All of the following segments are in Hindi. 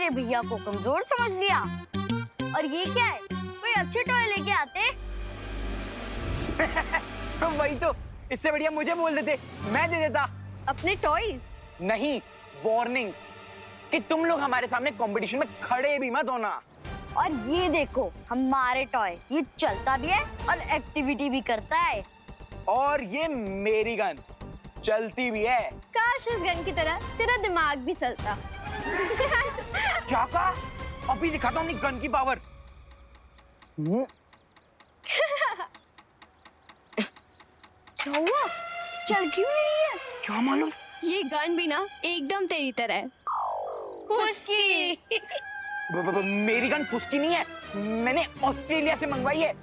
मेरे भैया को कमजोर समझ लिया। और ये क्या है, कोई अच्छे टॉय लेके आते। वही तो, इससे बढ़िया मुझे बोल देते, मैं दे देता। अपने टॉयज? नहीं, वार्निंग कि तुम लोग हमारे सामने कंपटीशन में खड़े भी मत होना। और ये देखो हमारे टॉय, ये चलता भी है और एक्टिविटी भी करता है। और ये मेरी गन चलती भी है। काश इस गन की तरह तेरा दिमाग भी चलता। क्या कहा? अभी दिखाता हूँ अपनी गन की पावर। क्या हुआ? चल क्यों नहीं है? क्या मालूम? ये गन भी ना एकदम तेरी तरह है। खुशी। मेरी गन फुसकी नहीं है, मैंने ऑस्ट्रेलिया से मंगवाई है।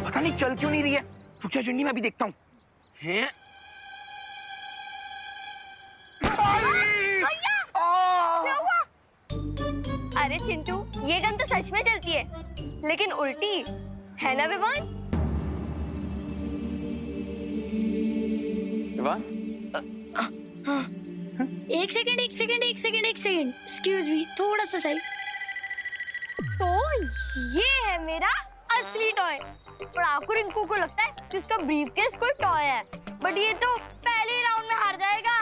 पता नहीं चल क्यों नहीं रही है। रुक जा चंडी, मैं अभी देखता हूँ। हैं? अरे चिंटू, ये गन तो सच में चलती है, लेकिन उल्टी है ना विवान? एक सेकंड एक्सक्यूज मी, थोड़ा सा सही। तो ये है मेरा असली टॉय। और आपको रिंकू को लगता है कि उसका ब्रीफकेस कोई टॉय है, बट ये तो पहले राउंड में हार जाएगा।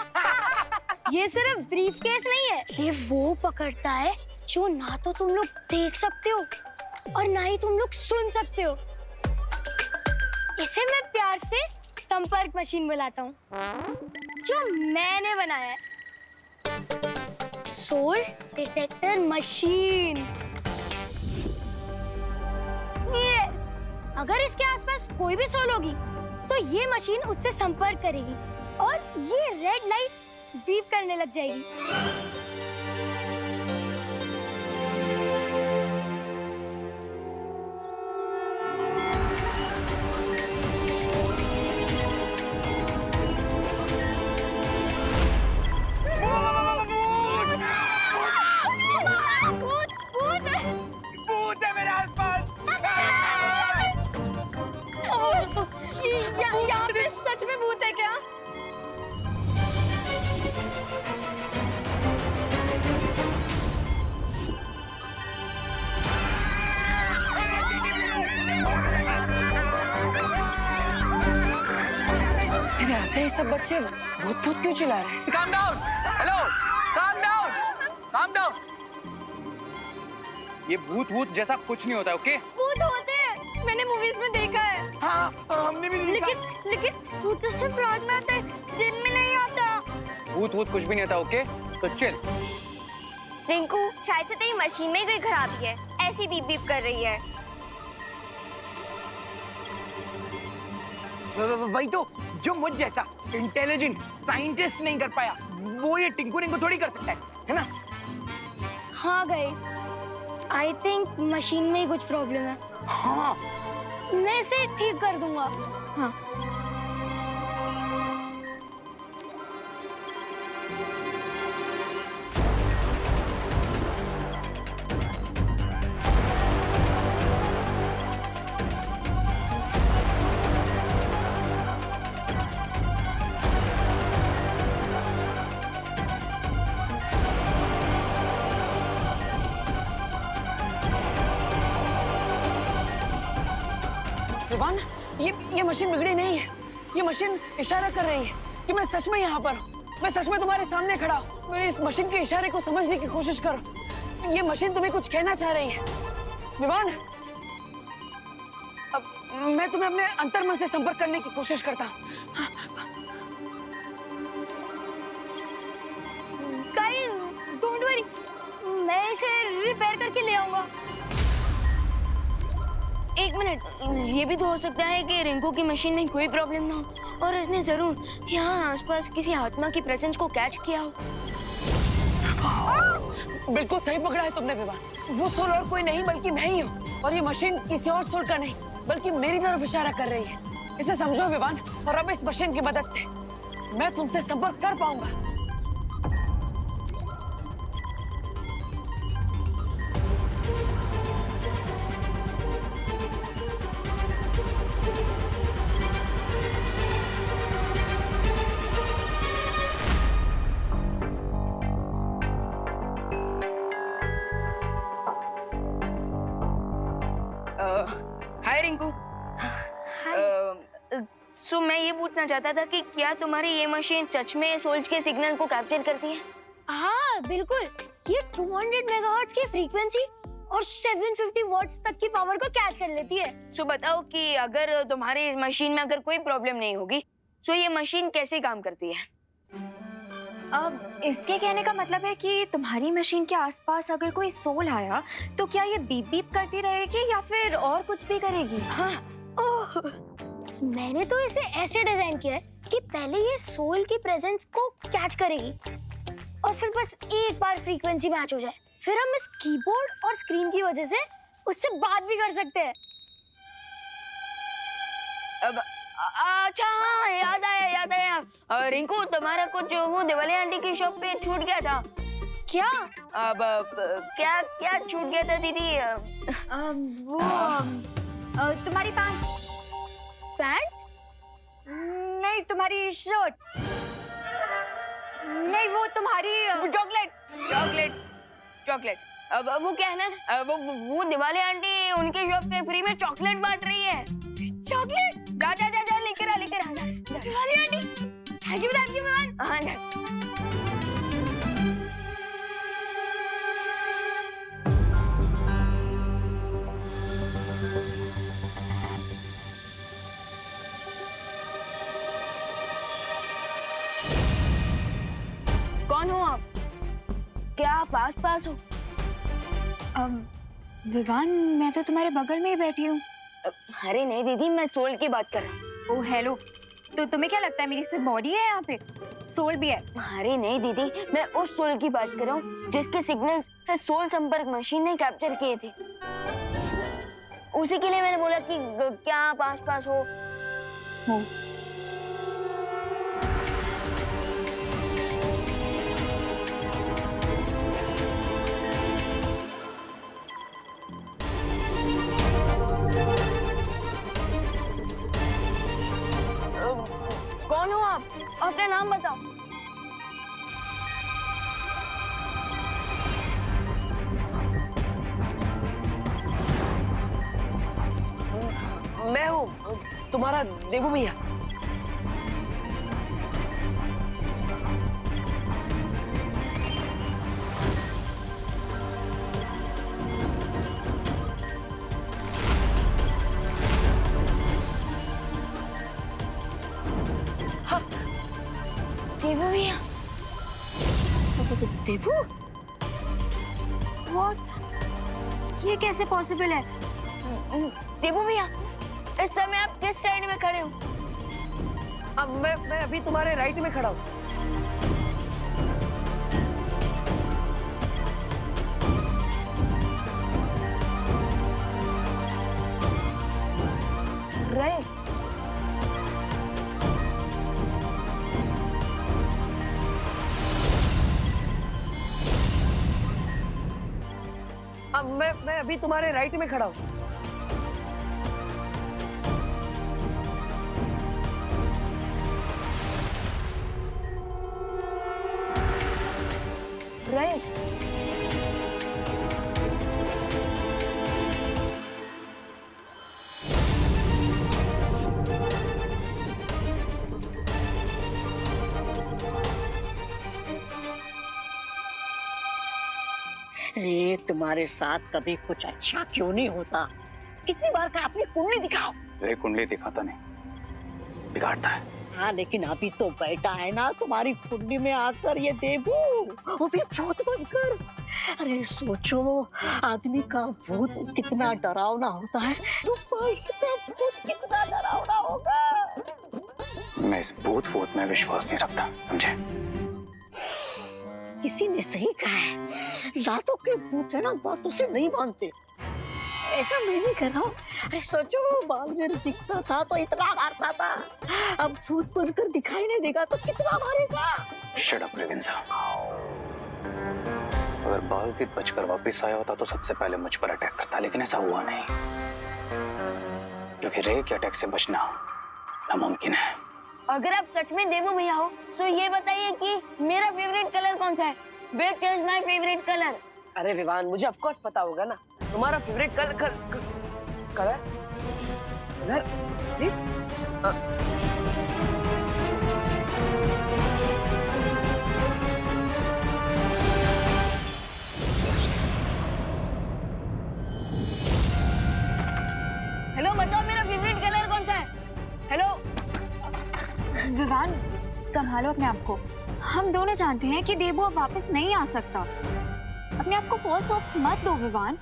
ये सिर्फ ब्रीफकेस नहीं है, ये वो पकड़ता है जो ना तो तुम लोग देख सकते हो और ना ही तुम लोग सुन सकते हो। इसे मैं प्यार से संपर्क मशीन बुलाता हूँ, जो मैंने बनाया है। Soil detector machine. ये अगर इसके आसपास कोई भी सोल होगी तो ये मशीन उससे संपर्क करेगी और ये रेड लाइट बीप करने लग जाएगी। यहाँ पे सच में भूत है क्या? मेरे आते ही सब बच्चे भूत भूत क्यों चिल्ला रहे हैं? Calm down. Hello. Calm down. Calm down. ये भूत जैसा कुछ नहीं होता, ओके? भूत होते हैं, मैंने मूवीज में देखा है। हाँ, हमने भी देखा। लेकिन भूत तो सिर्फ रात में आता है, दिन में नहीं आता। भूत कुछ भी नहीं होता, ओके? तो चिल। रिंकू, शायद से तेरी मशीन में ही कोई खराबी है, ऐसी बीप बीप कर रही है। वही तो, जो मुझ जैसा इंटेलिजेंट साइंटिस्ट नहीं कर पाया, वो ये टिंकू रिंकू थोड़ी कर सकता है ना? हाँ गाइस, आई थिंक मशीन में ही कुछ प्रॉब्लम है। हाँ, मैं इसे ठीक कर दूंगा। हाँ। विवान, ये मशीन बिगड़ी नहीं है। ये मशीन इशारा कर रही है कि मैं सच में यहाँ पर हूँ। मैं सच में तुम्हारे सामने खड़ा हूँ। मैं इस मशीन के इशारे को समझने की कोशिश करो। ये मशीन तुम्हें कुछ कहना चाह रही है। विवान, अब मैं तुम्हें अपने अंतर्मन से संपर्क करने की कोशिश करता हूँ। गाइस, डोंट वरी, मैं इसे रिपेयर करके ले आऊंगा। एक मिनट, ये भी तो हो सकता है कि रिंकू की मशीन में कोई प्रॉब्लम ना हो और इसने जरूर यहाँ आसपास किसी आत्मा की प्रेजेंस को कैच किया हो। बिल्कुल सही पकड़ा है तुमने विवान। वो सोल और कोई नहीं बल्कि मैं ही हूँ। और ये मशीन किसी और सोल का नहीं बल्कि मेरी तरफ इशारा कर रही है। इसे समझो विवान, और अब इस मशीन की मदद से मैं तुमसे संपर्क कर पाऊंगा। हाय रिंकू। सो मैं ये पूछना चाहता था कि क्या तुम्हारी ये मशीन सच में सोल्स के सिग्नल को कैप्चर करती है? हाँ बिल्कुल, ये 200 मेगाहर्ट्ज की फ्रीक्वेंसी और 750 वॉट्स तक की पावर को कैच कर लेती है। सो बताओ कि अगर तुम्हारी मशीन में अगर कोई प्रॉब्लम नहीं होगी तो ये मशीन कैसे काम करती है? अब इसके कहने का मतलब है कि तुम्हारी मशीन के आसपास अगर कोई सोल आया तो क्या ये बीप बीप करती रहेगी या फिर और कुछ भी करेगी? हाँ। ओह, मैंने तो इसे ऐसे डिजाइन किया है कि पहले ये सोल की प्रेजेंस को कैच करेगी और फिर बस एक बार फ्रीक्वेंसी मैच हो जाए, फिर हम इस कीबोर्ड और स्क्रीन की वजह से उससे बात भी कर सकते हैं। अब अच्छा हाँ, याद आया। रिंकू, तुम्हारा कुछ वो दिवाली आंटी की शॉप पे छूट गया था। क्या? अब क्या क्या छूट गया था दीदी? वो तुम्हारी पैंट नहीं, तुम्हारी शर्ट नहीं, वो तुम्हारी चॉकलेट। अब वो क्या है ना, वो दिवाली आंटी उनकी शॉप पे फ्री में चॉकलेट बांट रही है। चॉकलेट? जा लेकर आ। Diwali aunty, thank you Vivaan. हाँ जा। कौन हो आप? क्या आप आस-पास हो? विवान, मैं तो तुम्हारे बगल में ही बैठी हूँ। अरे नहीं दीदी, मैं सोल की बात कर रहा हूँ। ओह हेलो, तो तुम्हें क्या लगता है मेरी सिर्फ बॉडी है यहाँ पे? सोल भी है? अरे नहीं दीदी, मैं उस सोल की बात कर रहा हूँ जिसके सिग्नल सोल संपर्क मशीन ने कैप्चर किए थे। उसी के लिए मैंने बोला कि क्या आप आस-पास हो? कौन हो आप? अपना नाम बताओ। मैं हूँ तुम्हारा देवू भैया। देवू भैया। देवू? What? ये कैसे पॉसिबल है? देवू भैया, इस समय आप किस साइड में खड़े हो? अब मैं अभी तुम्हारे राइट में खड़ा हूँ। राइट। अब मैं अभी तुम्हारे राइट में खड़ा हूँ। राइट। अरे तुम्हारे साथ कभी कुछ अच्छा क्यों नहीं होता? कितनी बार का अपनी कुंडली दिखाओ। तेरी कुंडली दिखाता नहीं, बिगाड़ता है। हाँ लेकिन अभी तो बैठा है ना तुम्हारी कुंडली में आकर ये देवू, वो भी भूत बनकर। अरे सोचो, आदमी का भूत कितना डरावना होता है, तुम्हारी का भूत कितना डरावना होगा। मैं इस भूत वूत में विश्वास नहीं रखता, समझे? किसी ने सही कहा है, रातों के भूत है ना बातों से नहीं मानते। ऐसा मैं नहीं कर रहा हूँ। अरे सोचो, बालवीर दिखता था तो इतना मारता था, अब भूत बनकर दिखाई नहीं देगा तो कितना मारेगा। Shut up Revensa. अगर बालवीर बचकर वापस आया होता तो सबसे पहले मुझ पर अटैक करता, लेकिन ऐसा हुआ नहीं, क्योंकि रे के अटैक से बचना नामुमकिन है। अगर आप सच में देवू भैया हो तो ये बताइए कि मेरा फेवरेट कलर कौन सा है? Black is my favourite colour. अरे विवान, मुझे ऑफ कोर्स पता होगा ना, तुम्हारा फेवरेट कलर कलर हेलो बताओ मेरा फेवरेट कलर कौन सा है? हेलो विवान, संभालो अपने आप को। हम दोनों जानते हैं कि देबू अब वापस नहीं आ सकता। अपने आप को फॉल्स होप्स मत दो विवान।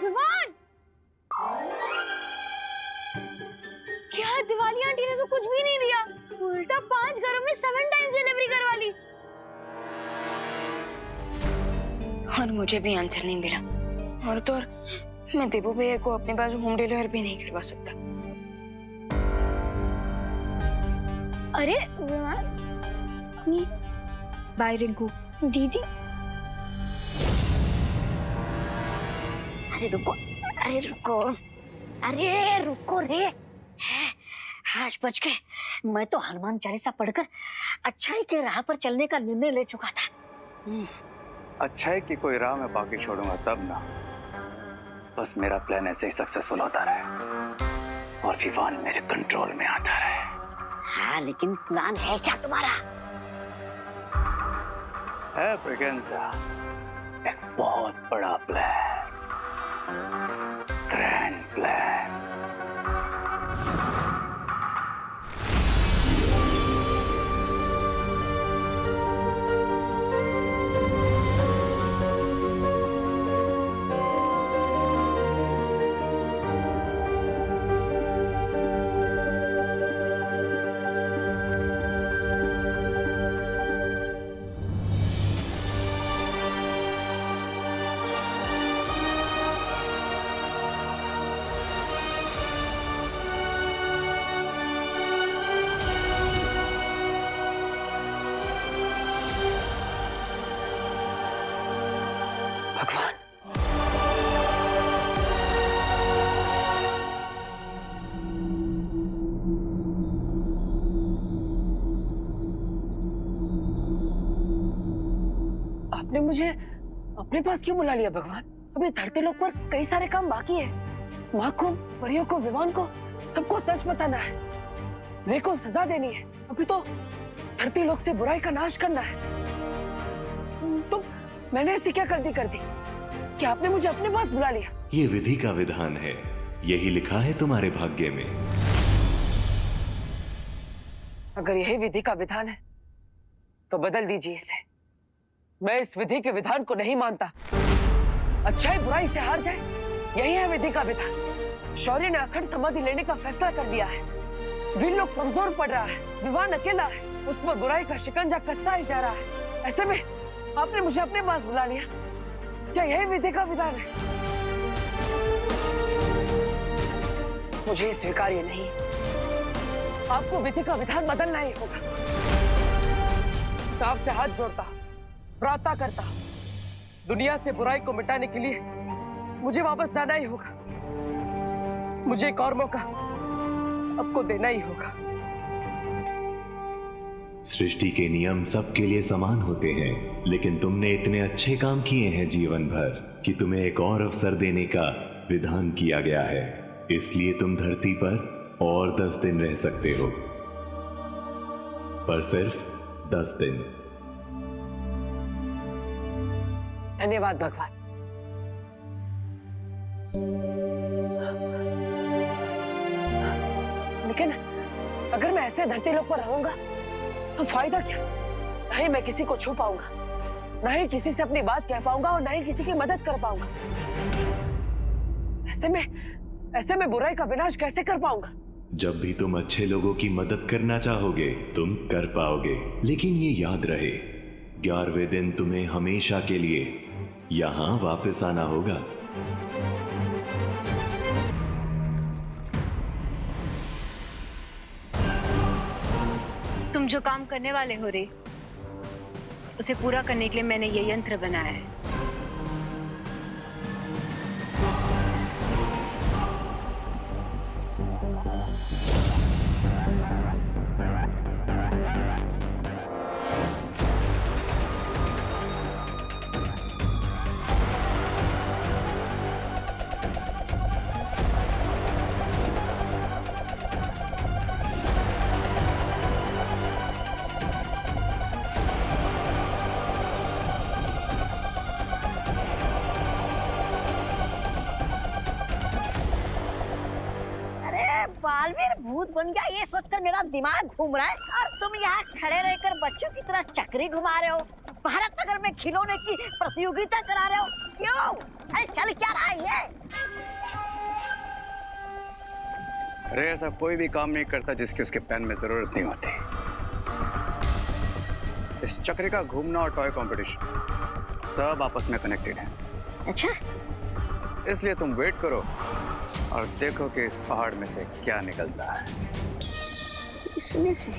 विवान, क्या दिवाली आंटी ने तो कुछ भी नहीं दिया, उल्टा 5 घरों में 7 टाइम्स डिलीवरी करवा ली। और मुझे भी आंसर नहीं मिला। और तो और मैं देबू भैया को अपने पास होम डिलीवर भी नहीं करवा सकता। अरे विवान, बाय रिंकू। दीदी अरे रुको, अरे रुको, अरे रुको रे। आज बच गए। मैं तो हनुमान चालीसा पढ़कर अच्छाई के राह पर चलने का निर्णय ले चुका था। अच्छाई की कोई राह मैं बाकी छोड़ूंगा तब ना। बस मेरा प्लान ऐसे ही सक्सेसफुल होता रहे और विवान मेरे कंट्रोल में आता रहे। हाँ, लेकिन प्लान है क्या तुम्हारा? है ब्रिगेंजा, एक बहुत बड़ा प्लान, ग्रैंड प्लान। भगवान, आपने मुझे अपने पास क्यों बुला लिया भगवान? अभी धरती लोक पर कई सारे काम बाकी है। माँ को, परियों को, विवान को, सबको सच बताना है। रे को सजा देनी है। अभी तो धरती लोक से बुराई का नाश करना है। तो मैंने ऐसी क्या गलती कर दी कि आपने मुझे अपने पास बुला लिया? ये विधि का विधान है, यही लिखा है तुम्हारे भाग्य में। अगर यही विधि का विधान है तो बदल दीजिए इसे। मैं इस विधि के विधान को नहीं मानता। अच्छाई बुराई से हार जाए, यही है विधि का विधान। शौर्य ने अखंड समाधि लेने का फैसला कर दिया है। वीर लोग कमजोर पड़ रहा है, विवान अकेला है, उस पर बुराई का शिकंजा कसता ही जा रहा है। ऐसे में आपने मुझे अपने पास बुला लिया। क्या यही विधि का विधान है? मुझे स्वीकार्य नहीं। आपको विधि का विधान बदलना ही होगा। तो आपसे हाथ जोड़ता, प्रार्थना करता, दुनिया से बुराई को मिटाने के लिए मुझे वापस जाना ही होगा। मुझे एक और मौका आपको देना ही होगा। सृष्टि के नियम सबके लिए समान होते हैं, लेकिन तुमने इतने अच्छे काम किए हैं जीवन भर कि तुम्हें एक और अवसर देने का विधान किया गया है। इसलिए तुम धरती पर और 10 दिन रह सकते हो, पर सिर्फ 10 दिन। धन्यवाद भगवान। लेकिन अगर मैं ऐसे धरती लोक पर रहूंगा तो फायदा क्या? ना ही मैं किसी को छू पाऊंगा, ना ही किसी से अपनी बात कह पाऊंगा और ना ही किसी की मदद कर पाऊंगा। ऐसे में बुराई का विनाश कैसे कर पाऊंगा? जब भी तुम अच्छे लोगों की मदद करना चाहोगे तुम कर पाओगे, लेकिन ये याद रहे 11वें दिन तुम्हें हमेशा के लिए यहाँ वापस आना होगा। तुम जो काम करने वाले हो रे, उसे पूरा करने के लिए मैंने ये यंत्र बनाया है। बालवीर भूत बन गया ये सोचकर मेरा दिमाग घूम रहा है, और तुम यहाँ खड़े रहकर बच्चों की तरह चक्री घुमा रहे हो, भारत नगर में खिलौने की प्रतियोगिता करा रहे हो। क्यों? अरे चल क्या रहा है ये? अरे ऐसा कोई भी काम नहीं करता जिसकी उसके प्लान में जरूरत नहीं होती। इस चक्र का घूमना और टॉय कंपटीशन सब आपस में कनेक्टेड है। अच्छा, इसलिए तुम वेट करो और देखो कि इस पहाड़ में से क्या निकलता है। इसमें से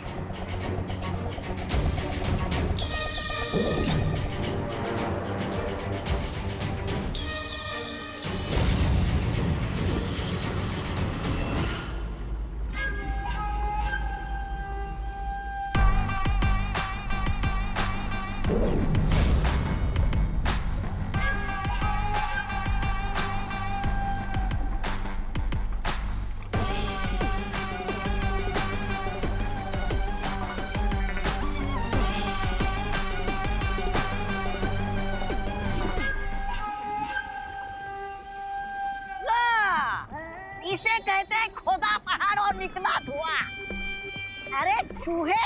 इसे कहते हैं खोदा पहाड़ और निकला धुआं। अरे चूहे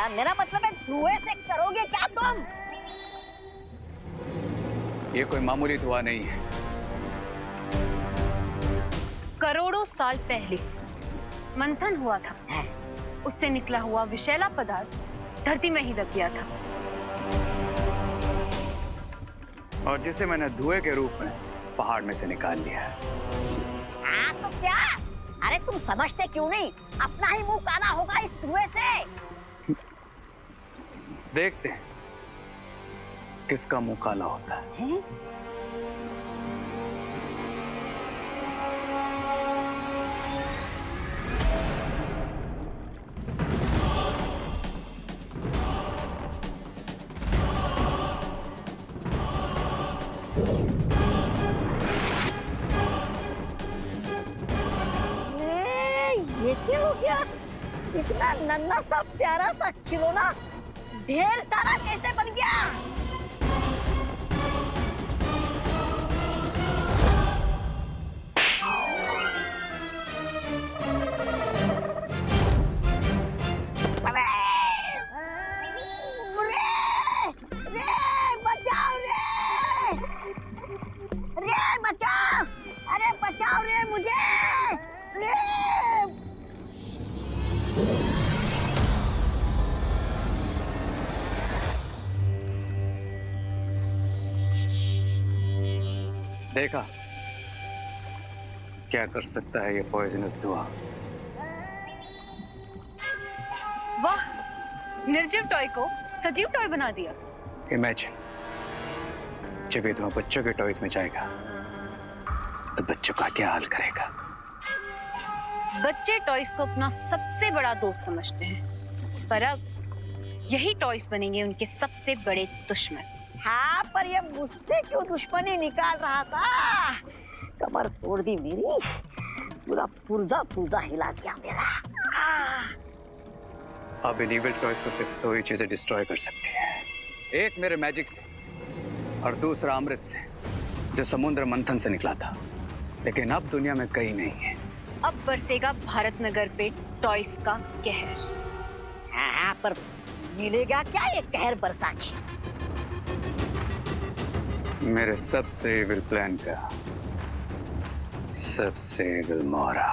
मेरा मतलब है धुएं से करोगे क्या तुम? ये कोई मामूली धुआं नहीं है। करोड़ों साल पहले मंथन हुआ था, उससे निकला हुआ विषैला पदार्थ धरती में ही दब गया था, और जिसे मैंने धुएं के रूप में पहाड़ में से निकाल लिया है। हाँ तो क्या? अरे तुम समझते क्यों नहीं? अपना ही मुंह काला होगा इस धुएं से। देखते हैं किसका मुंह काला होता है। ये क्या हो गया? इतना नन्हा सा प्यारा सा खिलौना ढेर सारा कैसे बन गया? बचाओ! अरे बचाओ रे मुझे! देखा क्या कर सकता है ये पॉइजनस धुआं। वाह, निर्जीव टॉय को सजीव टॉय बना दिया। इमेजिन जब ये धुआं बच्चों के टॉयज में जाएगा तो बच्चों का क्या हाल करेगा। बच्चे टॉयज को अपना सबसे बड़ा दोस्त समझते हैं, पर अब यही टॉयज बनेंगे उनके सबसे बड़े दुश्मन। हाँ, पर ये मुझसे क्यों दुश्मनी निकाल रहा था? कमर तोड़ दी मेरी, पूरा पुर्जा पुर्जा हिला दिया मेरा। अब इन इविल टॉयज को सिर्फ दो ही चीजें डिस्ट्रॉय कर सकती है, एक मेरे मैजिक से और दूसरा अमृत से जो समुद्र मंथन से निकला था। लेकिन अब दुनिया में कहीं नहीं है। अब बरसेगा भारत नगर पे टॉयज का कहर। हाँ, पर मिलेगा क्या ये कहर बरसा के? मेरे सबसे इविल प्लान का सबसे इविल मोहरा।